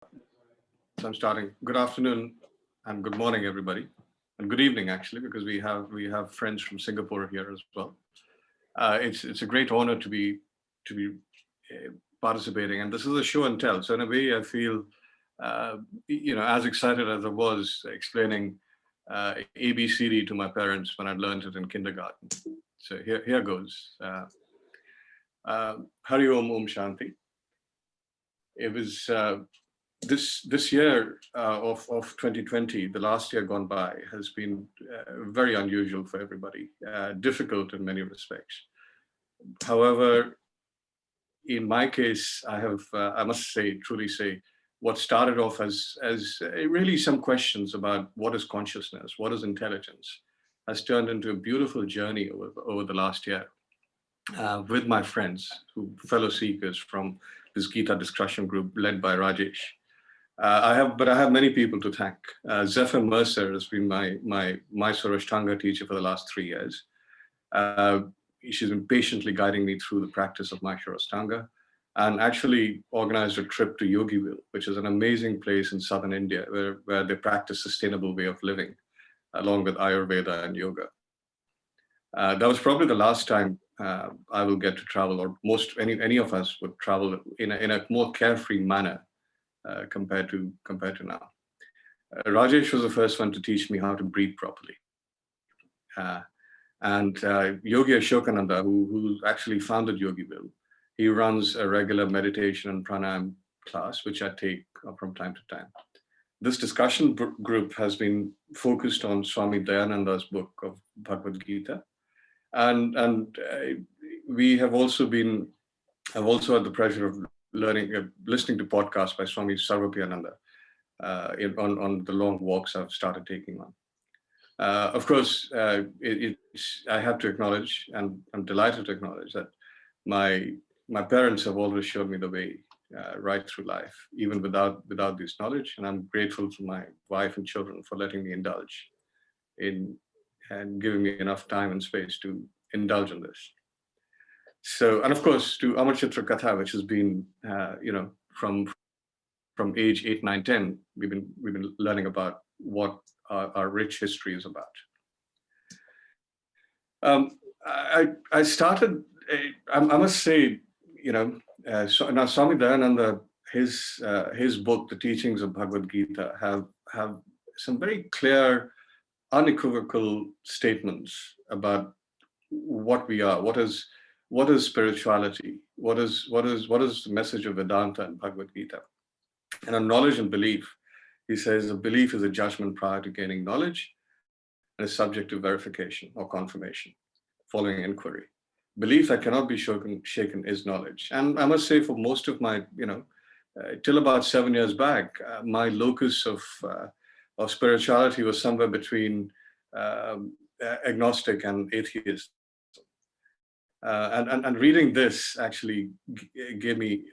So I'm starting. Good afternoon and good morning, everybody, and good evening, actually, because we have friends from Singapore here as well. It's a great honor to be participating, and this is a show and tell. So in a way, I feel as excited as I was explaining ABCD to my parents when I learned it in kindergarten. So here goes. Hari Om Om Shanti. It was this year of 2020, the last year gone by, has been very unusual for everybody, difficult in many respects. However, in my case, I must say, truly say, what started off as really some questions about what is consciousness, what is intelligence, has turned into a beautiful journey over the last year with my friends, fellow seekers from this Gita discussion group led by Rajesh. I have many people to thank. Zephyr Mercer has been my Mysore Ashtanga teacher for the last 3 years. She's been patiently guiding me through the practice of Mysore Ashtanga, and actually organized a trip to Yogiville, which is an amazing place in southern India where they practice sustainable way of living, along with Ayurveda and yoga. That was probably the last time I will get to travel, or any of us would travel in a more carefree manner compared to now. Rajesh was the first one to teach me how to breathe properly. And Yogi Ashokananda, who actually founded Yogiville, he runs a regular meditation and pranayam class, which I take from time to time. This discussion group has been focused on Swami Dayananda's book of Bhagavad Gita. And we have also I've also had the pleasure of listening to podcasts by Swami Sarvapriyananda on the long walks I've started taking on. Of course, I have to acknowledge, and I'm delighted to acknowledge, that my parents have always shown me the way right through life, even without this knowledge. And I'm grateful to my wife and children for letting me indulge in and giving me enough time and space to indulge in this. So, and of course, to Amar Chitra Katha, which has been, from age 8, 9, 10, we've been learning about what our rich history is about. I started. I must say, so now Swami Dayananda, his book, The Teachings of Bhagavad Gita, have some very clear, unequivocal statements about what we are, what is spirituality, what is the message of Vedanta and Bhagavad Gita. And on knowledge and belief, he says a belief is a judgment prior to gaining knowledge and is subject to verification or confirmation following inquiry. Belief that cannot be shaken is knowledge. And I must say, for most of my, till about 7 years back, my locus of spirituality was somewhere between agnostic and atheist. And reading this actually gave me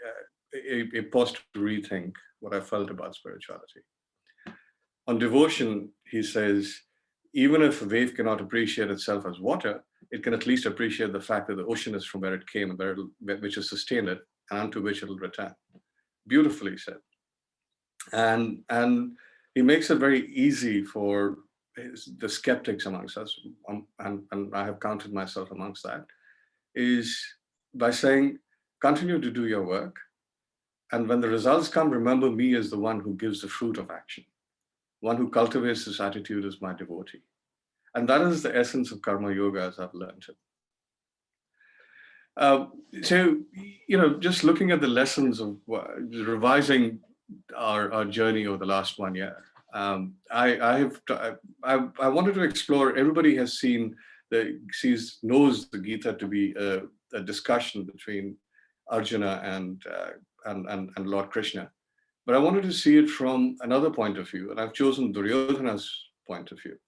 a pause to rethink what I felt about spirituality. On devotion, he says, even if a wave cannot appreciate itself as water, it can at least appreciate the fact that the ocean is from where it came and which has sustained it and unto which it will return. Beautifully said. And he makes it very easy for the skeptics amongst us, and I have counted myself amongst that, is by saying, continue to do your work. And when the results come, remember me as the one who gives the fruit of action. One who cultivates this attitude is my devotee. And that is the essence of karma yoga as I've learned it. So, just looking at the lessons of revising our journey over the last 1 year, I wanted to explore. Everybody has knows the Gita to be a discussion between Arjuna and Lord Krishna, but I wanted to see it from another point of view, and I've chosen Duryodhana's point of view.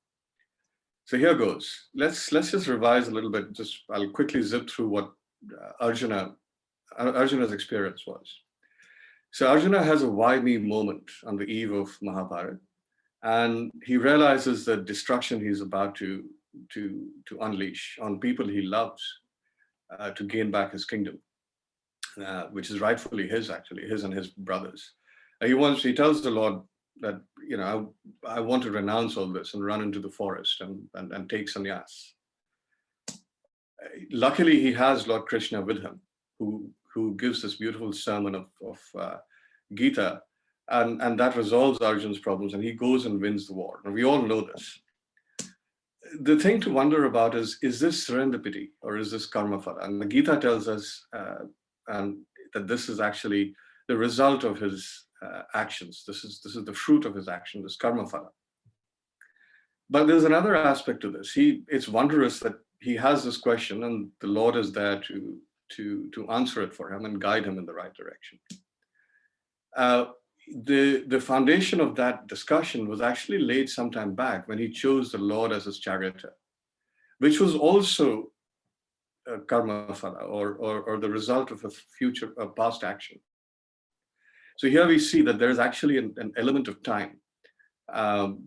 So here goes. Let's just revise a little bit. I'll quickly zip through what Arjuna's experience was. So Arjuna has a why me moment on the eve of Mahabharata, and he realizes the destruction he's about to unleash on people he loves to gain back his kingdom, which is rightfully his and his brothers. He tells the Lord that, I want to renounce all this and run into the forest and take sannyas. Luckily, he has Lord Krishna with him, who gives this beautiful sermon of Gita, and that resolves Arjun's problems, and he goes and wins the war. And we all know this. The thing to wonder about is this serendipity or is this karma phala? And the Gita tells us that this is actually the result of his actions. This is the fruit of his action, this karma phala. But there's another aspect to this. It's wondrous that he has this question, and the Lord is there to answer it for him and guide him in the right direction. The foundation of that discussion was actually laid some time back when he chose the Lord as his charioteer, which was also a karma phala, or the result of a past action. So here we see that there is actually an element of time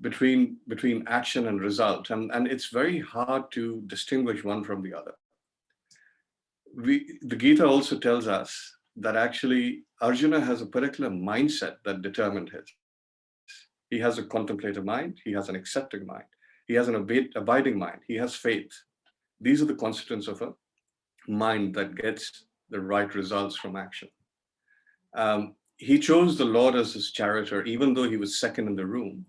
between action and result, and it's very hard to distinguish one from the other. The Gita also tells us that actually Arjuna has a particular mindset that determined his. He has a contemplative mind, he has an accepting mind, he has an abiding mind, he has faith. These are the constituents of a mind that gets the right results from action. He chose the Lord as his charioteer, even though he was second in the room.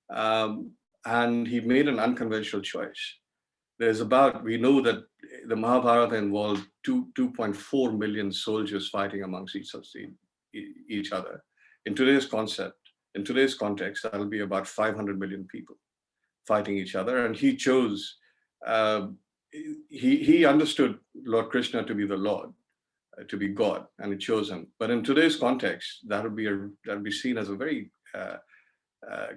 And he made an unconventional choice. We know that the Mahabharata involved 2.4 million soldiers fighting amongst each other. In today's context, that'll be about 500 million people fighting each other. And he chose, he understood Lord Krishna to be the Lord, to be God, and he chose him. But in today's context, that would be seen as a very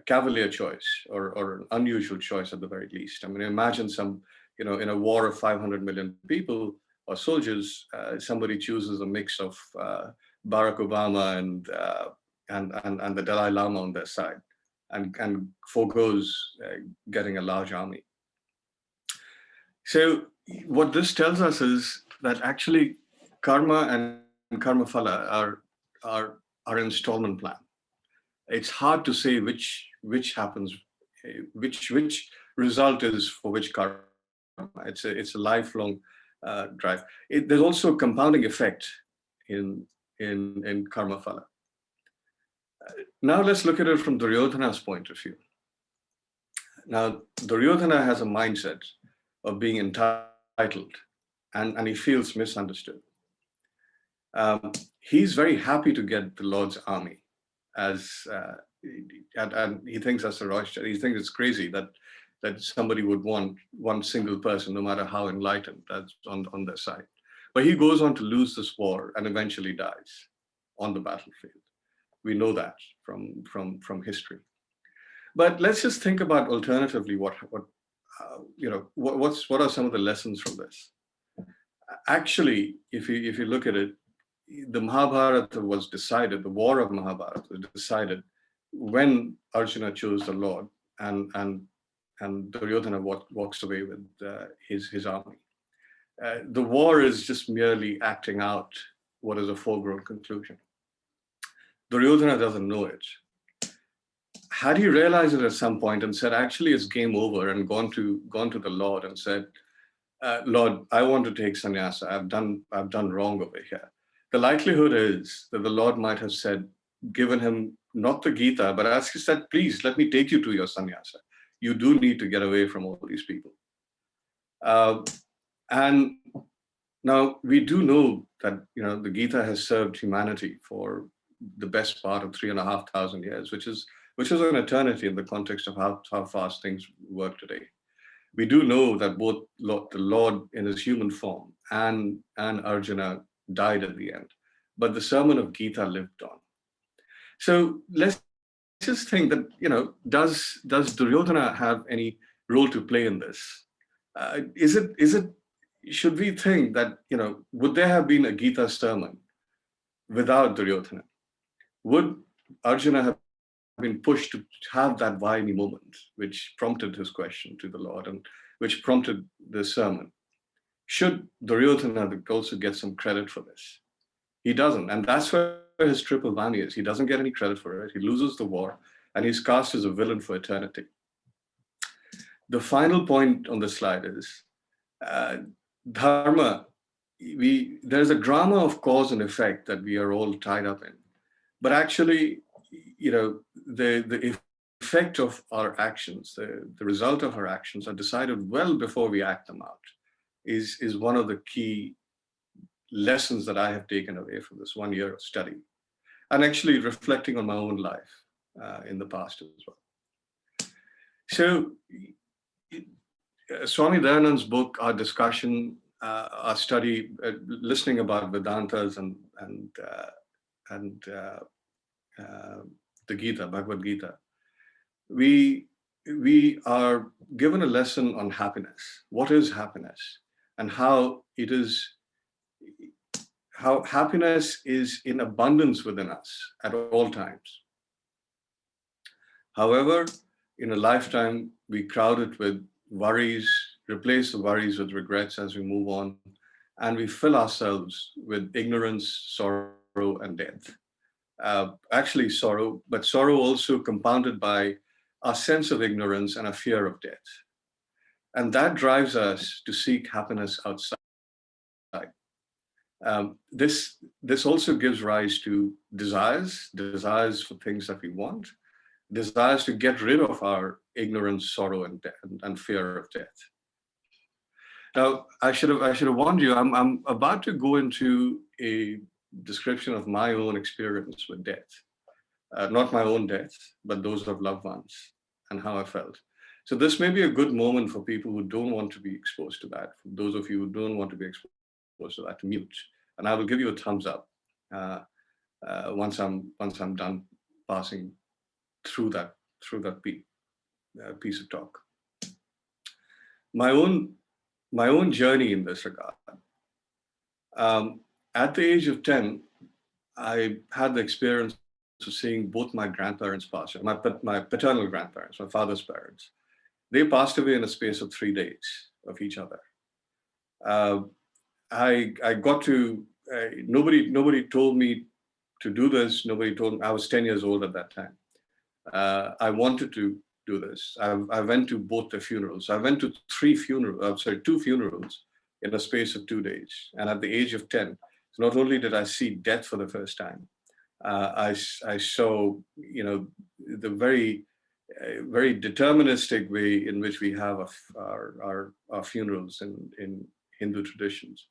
cavalier choice, or an unusual choice at the very least. I mean, imagine in a war of 500 million people or soldiers, somebody chooses a mix of Barack Obama and the Dalai Lama on their side, and forgoes getting a large army. So what this tells us is that actually karma and karma phala are installment plan. It's hard to say which happens, which result is for which karma. It's a lifelong drive. There's also a compounding effect in karma phala. Now let's look at it from Duryodhana's point of view. Now Duryodhana has a mindset of being entitled, and he feels misunderstood. He's very happy to get the Lord's army, and he thinks that's a rush. He thinks it's crazy that somebody would want one single person, no matter how enlightened, that's on their side. But he goes on to lose this war and eventually dies on the battlefield. We know that from history. But let's just think about alternatively what are some of the lessons from this? Actually, if you look at it, the Mahabharata was decided, the war of Mahabharata was decided when Arjuna chose the Lord, and Duryodhana walks away with his army. The war is just merely acting out what is a foregone conclusion. Duryodhana doesn't know it. Had he realized it at some point and said, actually it's game over, and gone to the Lord and said, Lord, I want to take sannyasa, I've done wrong over here, the likelihood is that the Lord might have said, given him not the Gita, but as he said, please let me take you to your sannyasa. You do need to get away from all these people. And now we do know that the Gita has served humanity for the best part of 3,500 years, which is an eternity in the context of how fast things work today. We do know that both the Lord in his human form and Arjuna died at the end, but the sermon of Gita lived on. So let's just think that, does Duryodhana have any role to play in this? Should we think that, would there have been a Gita sermon without Duryodhana? Would Arjuna have been pushed to have that Vaini moment, which prompted his question to the Lord and which prompted the sermon? Should Duryodhana also get some credit for this? He doesn't. And that's where his triple whammy is. He doesn't get any credit for it. He loses the war, and he's cast as a villain for eternity. The final point on the slide is dharma. There's a drama of cause and effect that we are all tied up in. But actually, the effect of our actions, the result of our actions are decided well before we act them out, is one of the key lessons that I have taken away from this 1 year of study, and actually reflecting on my own life in the past as well. So Swami Dayanand's book, our discussion, our study, listening about Vedantas and the Gita, Bhagavad Gita, we are given a lesson on happiness. What is happiness, and how happiness is in abundance within us at all times. However, in a lifetime, we crowd it with worries, replace the worries with regrets as we move on, and we fill ourselves with ignorance, sorrow, and death. Actually sorrow, but sorrow also compounded by our sense of ignorance and a fear of death. And that drives us to seek happiness outside. This also gives rise to desires for things that we want, desires to get rid of our ignorance, sorrow, and death, and fear of death. Now, I should have warned you. I'm about to go into a description of my own experience with death, not my own death, but those of loved ones, and how I felt. So this may be a good moment for people who don't want to be exposed to that. For those of you who don't want to be exposed to that, to mute. And I will give you a thumbs up once I'm done passing through that piece of talk. My own journey in this regard. At the age of 10, I had the experience of seeing both my grandparents pass away, my paternal grandparents, my father's parents. They passed away in a space of 3 days of each other. I got to, nobody told me to do this. Nobody told me. I was 10 years old at that time. I wanted to do this. I went to both the funerals. I went to 2 funerals in a space of 2 days. And at the age of 10, so not only did I see death for the first time, I saw, the very deterministic way in which we have our funerals in Hindu traditions.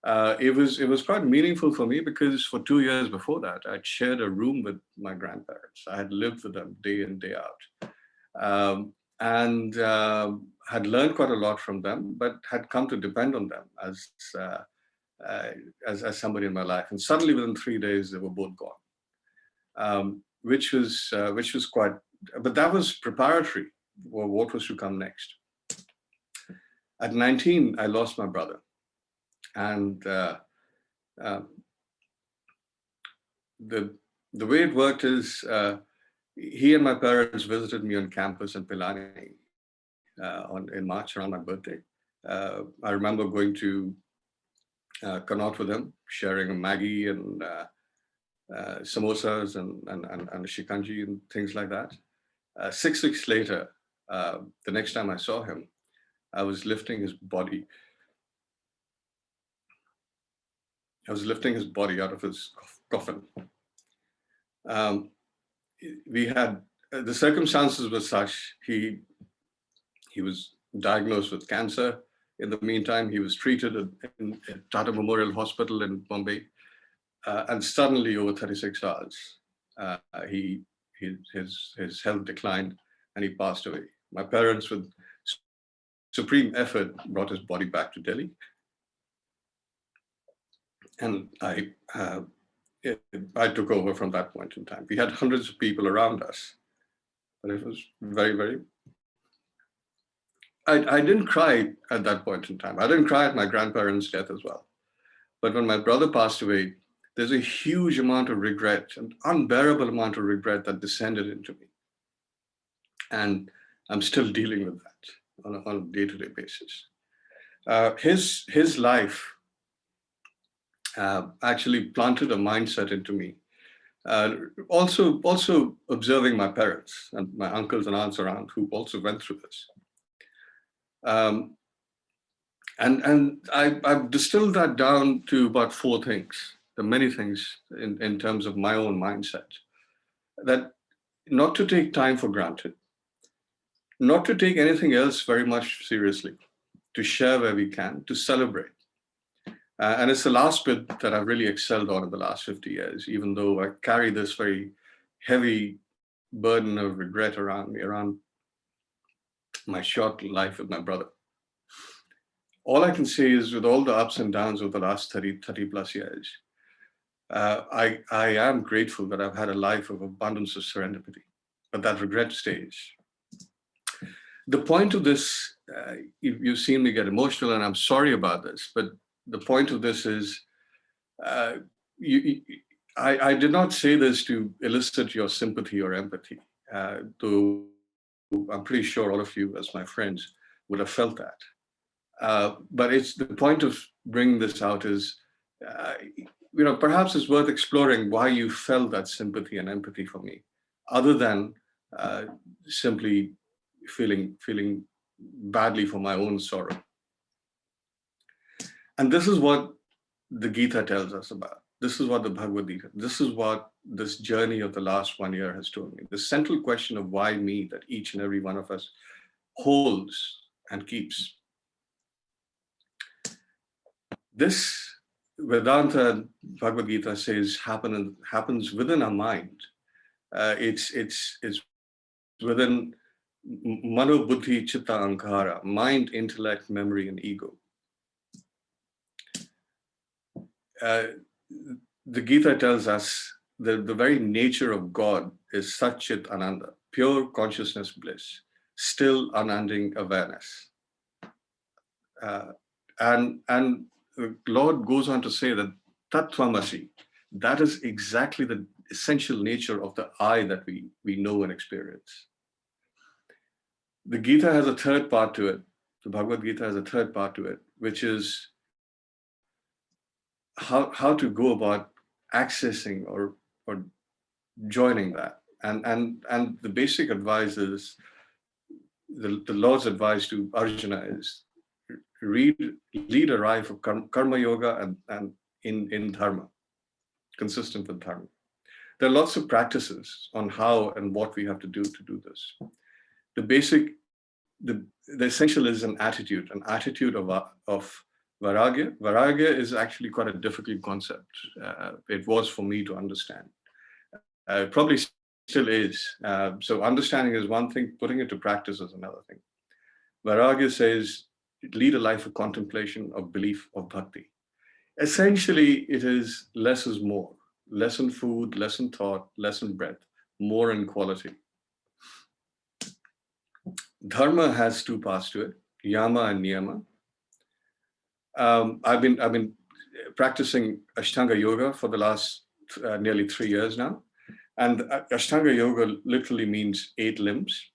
It was quite meaningful for me because for 2 years before that, I'd shared a room with my grandparents. I had lived with them day in, day out, and had learned quite a lot from them, but had come to depend on them as somebody in my life. And suddenly, within 3 days, they were both gone, which was quite. But that was preparatory for what was to come next. At 19, I lost my brother. And the way it worked is he and my parents visited me on campus in Pilani in March around my birthday. I remember going to Connaught with him, sharing a Maggie and samosas and shikanji and things like that. 6 weeks later, the next time I saw him, I was lifting his body. I was lifting his body out of his coffin. We had, the circumstances were such, he was diagnosed with cancer. In the meantime, he was treated at Tata Memorial Hospital in Bombay. And suddenly, over 36 hours, his health declined and he passed away. My parents, with supreme effort, brought his body back to Delhi. And I took over from that point in time. We had hundreds of people around us, but it was very, very. I didn't cry at that point in time. I didn't cry at my grandparents' death as well. But when my brother passed away, there's a huge amount of regret, an unbearable amount of regret that descended into me. And I'm still dealing with that on a day-to-day basis. His life actually planted a mindset into me Also observing my parents and my uncles and aunts around who also went through this. And I've distilled that down to about 4 things. There are many things in terms of my own mindset. That not to take time for granted, not to take anything else very much seriously, to share where we can, to celebrate. And it's the last bit that I've really excelled on in the last 50 years, even though I carry this very heavy burden of regret around me, around my short life with my brother. All I can say is, with all the ups and downs of the last 30 plus years, I am grateful that I've had a life of abundance of serendipity, but that regret stays. The point of this, you've seen me get emotional, and I'm sorry about this, but the point of this is, I did not say this to elicit your sympathy or empathy, though I'm pretty sure all of you, as my friends, would have felt that. But it's the point of bringing this out is, perhaps it's worth exploring why you felt that sympathy and empathy for me, other than simply feeling badly for my own sorrow. And this is what the Gita tells us about. This is what the Bhagavad Gita, this is what this journey of the last 1 year has told me. The central question of why me, that each and every one of us holds and keeps. This Vedanta Bhagavad Gita says happens within our mind. It's within Mano, Buddhi, Chitta, Ankara, mind, intellect, memory, and ego. The Gita tells us that the very nature of God is Sat Chit Ananda, pure consciousness bliss, still unending awareness. And the Lord goes on to say that Tattvamasi, that is exactly the essential nature of the I that we know and experience. The Gita has a third part to it. The Bhagavad Gita has a third part to it, which is how to go about accessing or joining that. And the basic advice is, the Lord's advice to Arjuna is, lead a life of karma yoga and in dharma, consistent with dharma. There are lots of practices on how and what we have to do this. The essential is an attitude of vairagya. Vairagya is actually quite a difficult concept. It was for me to understand. It probably still is. So understanding is one thing, putting it to practice is another thing. Vairagya says, lead a life of contemplation, of belief, of bhakti. Essentially, it is less is more. Less in food, less in thought, less in breath, more in quality. Dharma has 2 parts to it, yama and niyama. I've been practicing Ashtanga yoga for the last nearly 3 years now. And Ashtanga yoga literally means 8 limbs.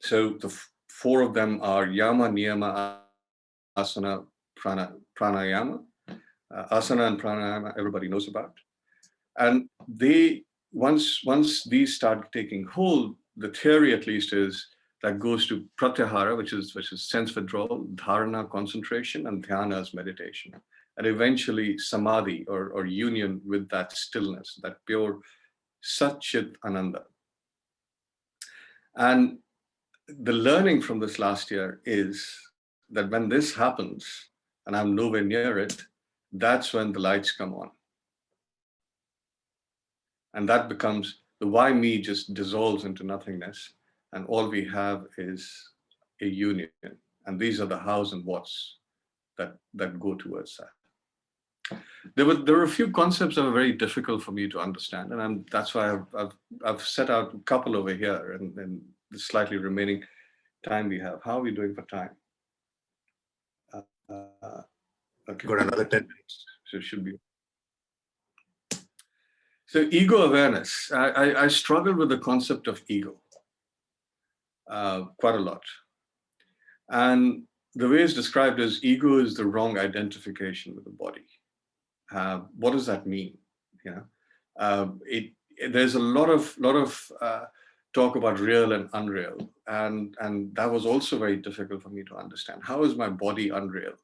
So the 4 of them are yama, niyama, asana, pranayama. Asana and pranayama, everybody knows about. And once these start taking hold, the theory at least is that goes to pratyahara, which is sense withdrawal, dharana, concentration, and dhyana is meditation. And eventually samadhi or union with that stillness, that pure Sat Chit Ananda. And the learning from this last year is that when this happens, and I'm nowhere near it, that's when the lights come on. And that becomes, the why me just dissolves into nothingness. And all we have is a union. And these are the hows and whats that go towards that. There were a few concepts that were very difficult for me to understand. And that's why I've set out a couple over here and the slightly remaining time we have. How are we doing for time? Okay. Got another 10 minutes. So it should be. So ego awareness. I struggle with the concept of ego quite a lot. And the way it's described is, ego is the wrong identification with the body. What does that mean? There's a lot of talk about real and unreal, and that was also very difficult for me to understand. How is my body unreal?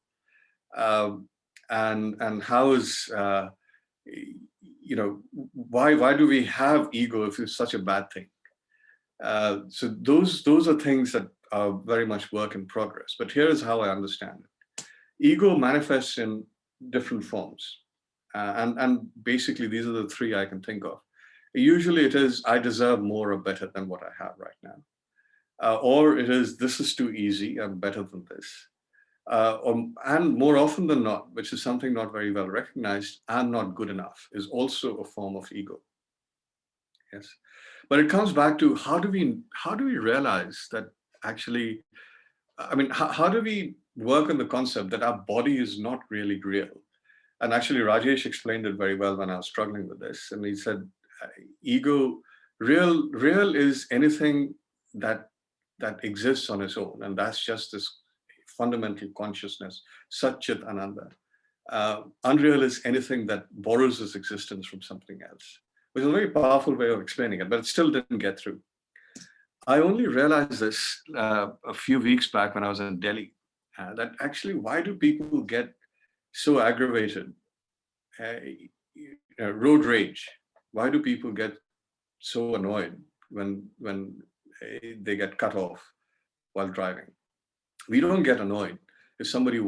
And how is why do we have ego if it's such a bad thing? So those are things that are very much work in progress. But here is how I understand it. Ego manifests in different forms. And basically, these are the three I can think of. Usually it is, I deserve more or better than what I have right now. Or it is, this is too easy, I'm better than this. And more often than not, which is something not very well recognized, I'm not good enough is also a form of ego. Yes. But it comes back to how do we realize that actually, I mean, how do we work on the concept that our body is not really real? And actually, Rajesh explained it very well when I was struggling with this. And he said, ego, real is anything that exists on its own. And that's just this fundamental consciousness, Sat Chit Ananda. Unreal is anything that borrows its existence from something else, which is a very powerful way of explaining it, but it still didn't get through. I only realized this a few weeks back when I was in Delhi, that actually, why do people get so aggravated? Road rage. Why do people get so annoyed when they get cut off while driving? We don't get annoyed if somebody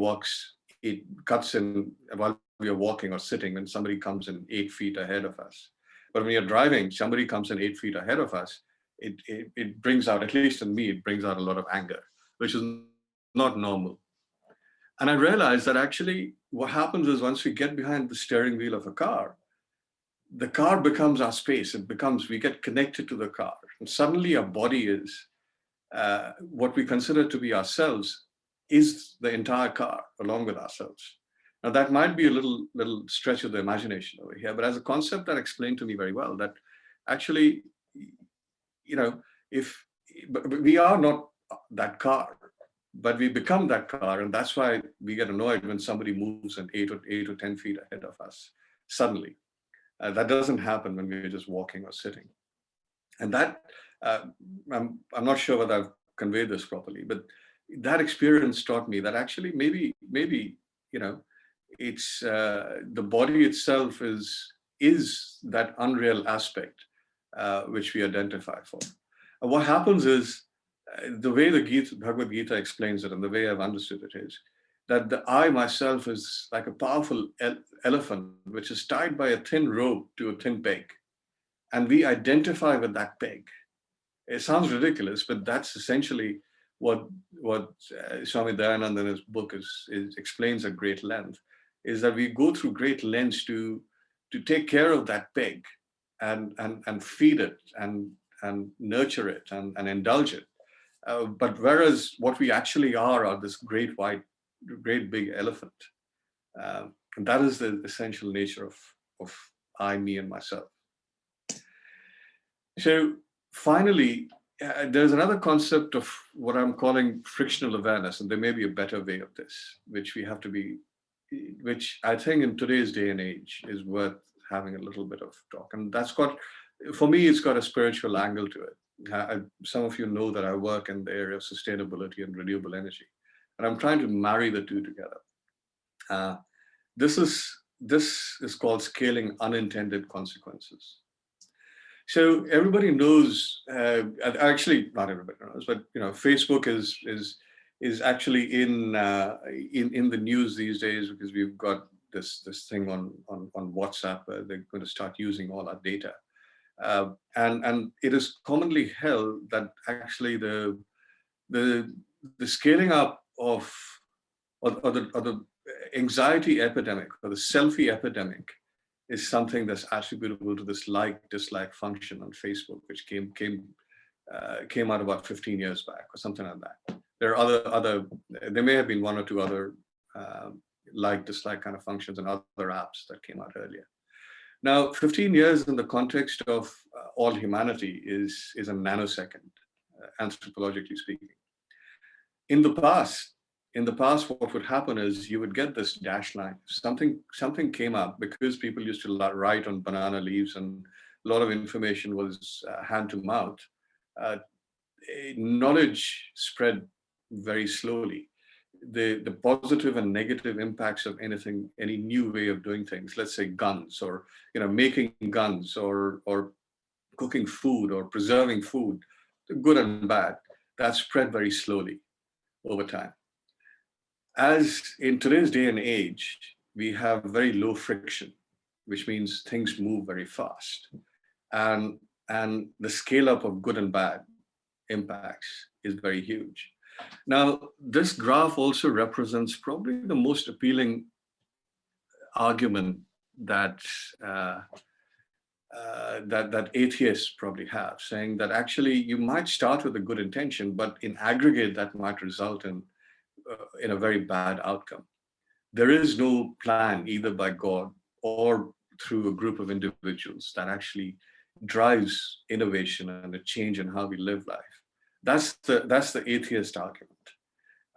cuts in while we are walking or sitting, when somebody comes in 8 feet ahead of us. But when you're driving, somebody comes in 8 feet ahead of us, it brings out, at least in me, it brings out a lot of anger, which is not normal. And I realized that actually what happens is once we get behind the steering wheel of a car, the car becomes our space. We get connected to the car. And suddenly our body is, what we consider to be ourselves is the entire car along with ourselves. Now that might be a little stretch of the imagination over here, but as a concept that explained to me very well that actually, if we are not that car, but we become that car, and that's why we get annoyed when somebody moves in 8 or 10 feet ahead of us suddenly. That doesn't happen when we're just walking or sitting. And that, I'm not sure whether I've conveyed this properly, but that experience taught me that actually maybe it's the body itself is that unreal aspect which we identify for. And what happens is, the way the Bhagavad Gita explains it, and the way I've understood it is, that the I myself is like a powerful elephant which is tied by a thin rope to a thin peg. And we identify with that peg. It sounds ridiculous, but that's essentially what Swami Dayananda in his book explains at great length, is that we go through great lengths to take care of that peg and feed it and nurture it and indulge it. But whereas what we actually are this great big elephant. And that is the essential nature of I, me, and myself. So finally, there's another concept of what I'm calling frictional awareness, and there may be a better way of this, which I think in today's day and age is worth having a little bit of talk. And for me, it's got a spiritual angle to it. Some of you know that I work in the area of sustainability and renewable energy, and I'm trying to marry the two together. This is called scaling unintended consequences. So everybody knows, actually not everybody knows, but Facebook is actually in the news these days because we've got this thing on WhatsApp where they're going to start using all our data, and it is commonly held that actually the scaling up of or the anxiety epidemic or the selfie epidemic is something that's attributable to this like-dislike function on Facebook, which came out about 15 years back or something like that. There are there may have been one or two other like-dislike kind of functions and other apps that came out earlier. Now, 15 years in the context of all humanity is a nanosecond, anthropologically speaking. In the past, in the past, what would happen is you would get this dash line. Something came up because people used to write on banana leaves, and a lot of information was hand to mouth. Uh, Knowledge spread very slowly. The positive and negative impacts of anything, any new way of doing things, let's say guns, or making guns, or cooking food, or preserving food, good and bad, that spread very slowly over time. As in today's day and age, we have very low friction, which means things move very fast, and the scale up of good and bad impacts is very huge. Now, this graph also represents probably the most appealing argument that that atheists probably have, saying that actually you might start with a good intention, but in aggregate that might result in a very bad outcome. There is no plan either by God or through a group of individuals that actually drives innovation and a change in how we live life. That's the atheist argument.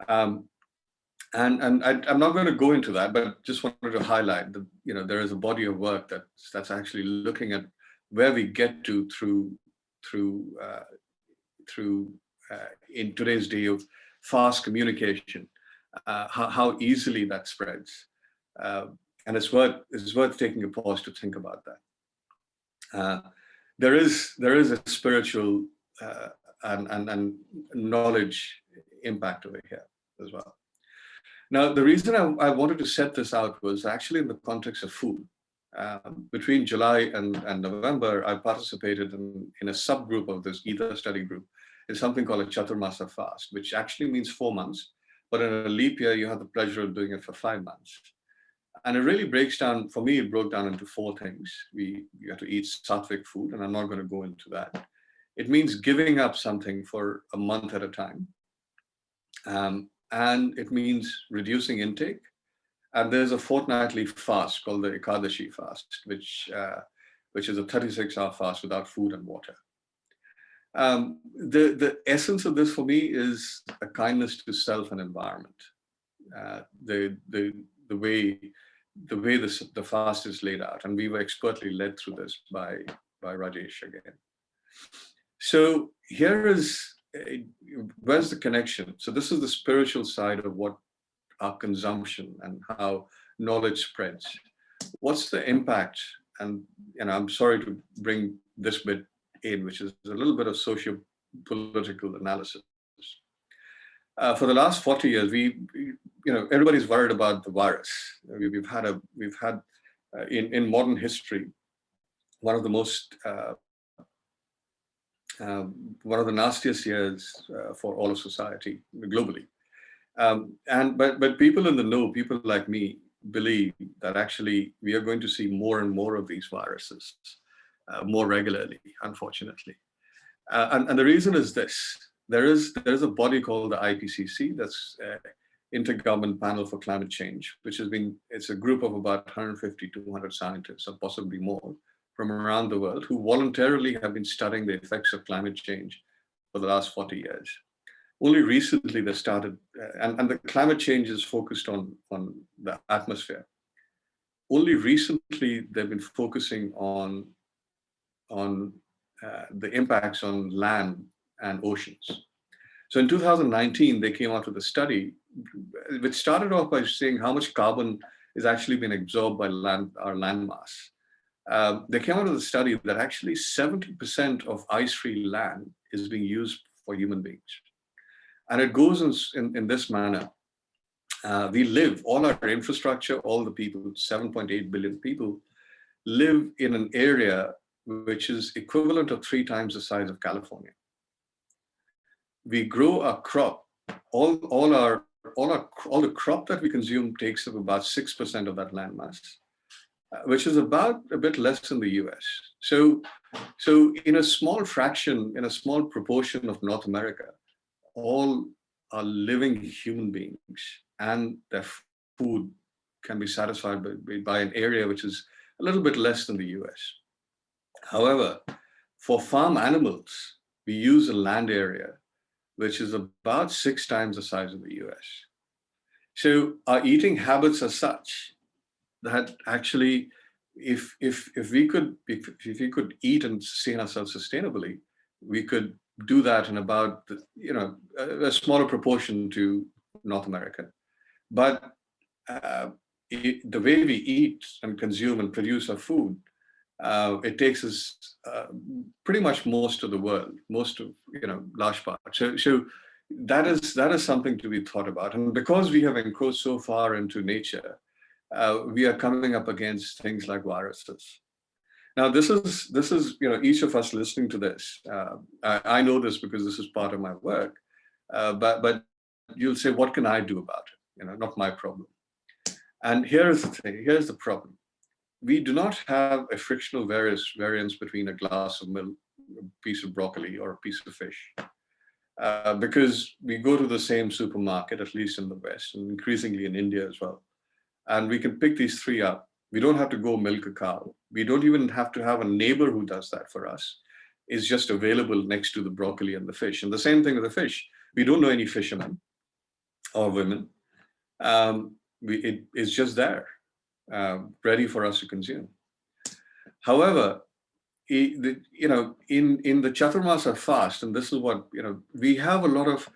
I'm not going to go into that, but just wanted to highlight that there is a body of work that's actually looking at where we get to through in today's day of fast communication, how easily that spreads, and it's worth taking a pause to think about that. There is a spiritual and knowledge impact over here as well. Now, the reason I wanted to set this out was actually in the context of food. Between July and November, I participated in a subgroup of this Gita study group. It's something called a Chaturmasa fast, which actually means 4 months. But in a leap year, you have the pleasure of doing it for 5 months. And it really breaks down, for me, it broke down into 4 things. You have to eat sattvic food, and I'm not going to go into that. It means giving up something for a month at a time. And it means reducing intake. And there's a fortnightly fast called the Ekadashi fast, which is a 36-hour fast without food and water. The essence of this for me is a kindness to self and environment. The way the fast is laid out, and we were expertly led through this by Rajesh again. So here is where's the connection? So this is the spiritual side of what our consumption and how knowledge spreads. What's the impact? And I'm sorry to bring this bit in, which is a little bit of socio-political analysis. For the last 40 years, everybody's worried about the virus. We've had in modern history one of the most one of the nastiest years for all of society globally. But people in the know, people like me, believe that actually we are going to see more and more of these viruses more regularly, unfortunately. And the reason is this: there is a body called the IPCC, that's Intergovernmental Panel for Climate Change, it's a group of about 150 to 200 scientists, or possibly more, from around the world, who voluntarily have been studying the effects of climate change for the last 40 years. Only recently they started, and the climate change is focused on the atmosphere. Only recently they've been focusing on the impacts on land and oceans. So in 2019, they came out with a study which started off by saying how much carbon is actually being absorbed by our land mass. They came out with a study that actually 70% of ice-free land is being used for human beings. And it goes in this manner. We live, all our infrastructure, all the people, 7.8 billion people, live in an area which is equivalent of 3 times the size of California. We grow our crop, all the crop that we consume takes up about 6% of that land mass, which is about a bit less than the US. So in a small fraction, in a small proportion of North America, all are living human beings, and their food can be satisfied by an area which is a little bit less than the US. However, for farm animals, we use a land area which is about 6 times the size of the US. So our eating habits are such that actually, if we could eat and sustain ourselves sustainably, we could do that in about a smaller proportion to North America. But the way we eat and consume and produce our food, it takes us pretty much most of the world, most of large part. So that is something to be thought about. And because we have encroached so far into nature, we are coming up against things like viruses. Now, this is each of us listening to this. I know this because this is part of my work. But you'll say, what can I do about it? Not my problem. And here's the thing. Here's the problem. We do not have a frictional variance between a glass of milk, a piece of broccoli, or a piece of fish. Because we go to the same supermarket, at least in the West, and increasingly in India as well. And we can pick these three up. We don't have to go milk a cow. We don't even have to have a neighbor who does that for us. It's just available next to the broccoli and the fish. And the same thing with the fish. We don't know any fishermen or women. It is just there, ready for us to consume. However, in the Chaturmasa fast, and this is what, we have a lot of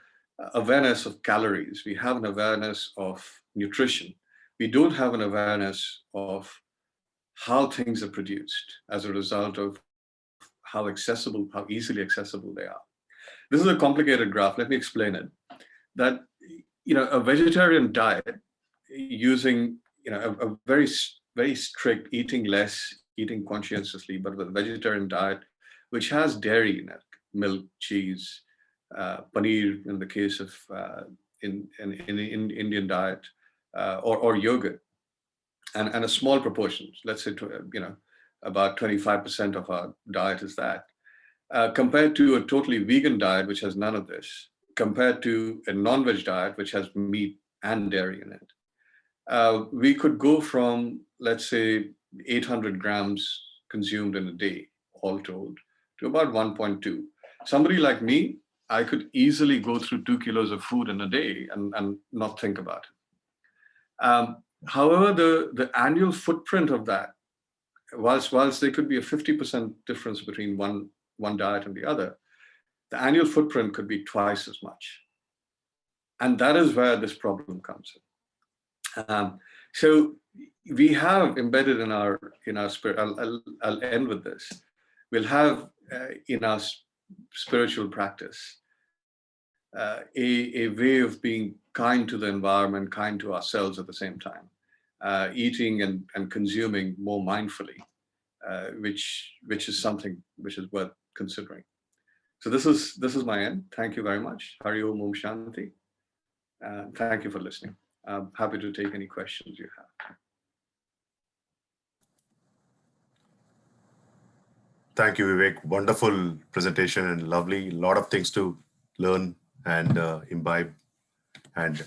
awareness of calories. We have an awareness of nutrition. We don't have an awareness of how things are produced as a result of how easily accessible they are. This is a complicated graph. Let me explain it. That, a vegetarian diet using, a very, very strict eating less, eating conscientiously, but with a vegetarian diet, which has dairy in it, milk, cheese, paneer in the case of in Indian diet, or yogurt, and a small proportion, let's say, about 25% of our diet is that, compared to a totally vegan diet, which has none of this, compared to a non-veg diet, which has meat and dairy in it. We could go from, let's say, 800 grams consumed in a day, all told, to about 1.2. Somebody like me, I could easily go through 2 kilos of food in a day and not think about it. However, the annual footprint of that, whilst there could be a 50% difference between one diet and the other, the annual footprint could be twice as much. And that is where this problem comes in. So we have embedded in our spirit, I'll end with this. We'll have in our spiritual practice a way of being kind to the environment, kind to ourselves at the same time, eating and consuming more mindfully, which is something which is worth considering. So this is my end. Thank you very much. Hari Om Om Shanti. Thank you for listening. I'm happy to take any questions you have. Thank you, Vivek. Wonderful presentation and lovely. A lot of things to learn and imbibe and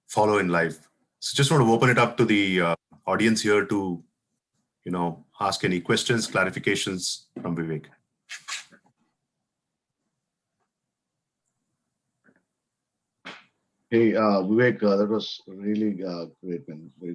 follow in life. So just want to open it up to the audience here to, ask any questions, clarifications from Vivek. Hey, Vivek, that was really great, man. Very